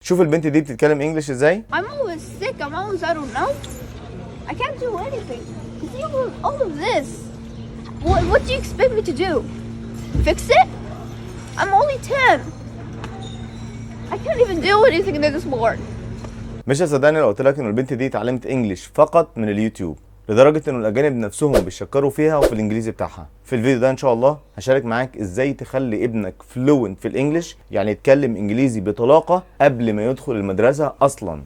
شوف البنت دي بتتكلم انجلش ازاي. I'm always sick. I'm always I don't know. I can't do anything. You see all of this. What do you expect me to do? Fix it? I'm only 10. I can't even do anything in this board. مش هتصدقني لو قلت لك ان البنت دي اتعلمت انجلش فقط من اليوتيوب، لدرجه ان الاجانب نفسهم بيشكروا فيها وفي الانجليزي بتاعها. في الفيديو ده ان شاء الله هشارك معاك ازاي تخلي ابنك فلوينت في الانجليش، يعني يتكلم انجليزي بطلاقه قبل ما يدخل المدرسه اصلا.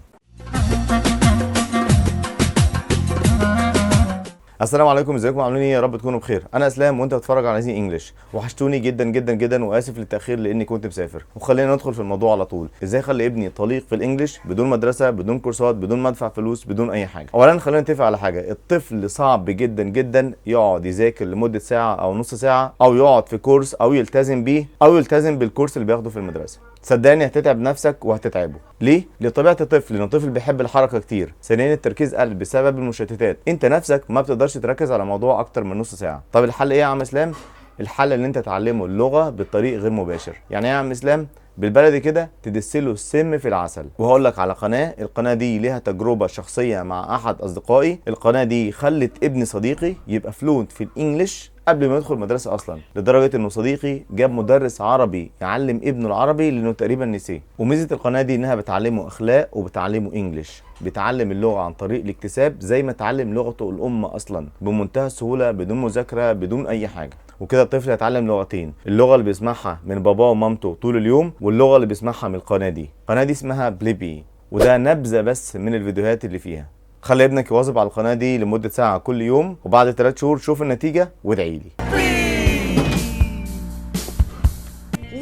السلام عليكم، ازيكم عاملين ايه؟ يا رب تكونوا بخير. انا اسلام وانت بتتفرج على زي انجلش. وحشتوني جدا جدا جدا واسف للتاخير لاني كنت مسافر. وخلينا ندخل في الموضوع على طول. ازاي اخلي ابني طليق في الانجليش بدون مدرسه، بدون كورسات، بدون ما ادفع فلوس، بدون اي حاجه. اولا خلينا نتفق على حاجه، الطفل صعب جدا جدا يقعد يذاكر لمده ساعه او نص ساعه، او يقعد في كورس، او يلتزم بيه، او يلتزم بالكورس اللي بياخده في المدرسه. صدقني هتتعب نفسك وهتتعبه. ليه؟ لطبيعه الطفل، لان الطفل بيحب الحركه كتير. ثانيا التركيز قل بسبب المشتتات. انت نفسك ما بتقدرش تركز على موضوع اكتر من نص ساعه. طب الحل ايه يا عم اسلام؟ الحل ان انت تعلمه اللغه بالطريق غير مباشر. يعني ايه يا عم اسلام؟ بالبلدي كده تدسله السم في العسل. وهقول لك على قناه، القناه دي ليها تجربه شخصيه مع احد اصدقائي. القناه دي خلت ابن صديقي يبقى فلوينت في الانجليش قبل ما يدخل مدرسه اصلا، لدرجه انه صديقي جاب مدرس عربي يعلم ابنه العربي لانه تقريبا نسيه. وميزه القناه دي انها بتعلمه اخلاق وبتعلمه انجليش، بتعلم اللغه عن طريق الاكتساب زي ما تعلم لغته الام اصلا بمنتهى السهوله، بدون مذاكره، بدون اي حاجه. وكده الطفل هيتعلم لغتين، اللغه اللي بيسمعها من باباه ومامته طول اليوم، واللغه اللي بيسمعها من القناه دي. القناه دي اسمها بليبي، وده نبذه بس من الفيديوهات اللي فيها. خلي ابنك يواظب على القناه دي لمده ساعه كل يوم، وبعد 3 شهور شوف النتيجه وادعي لي.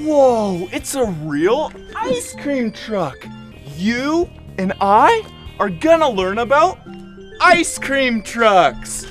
Whoa, it's a real ice cream truck. You and I are gonna learn about ice cream trucks.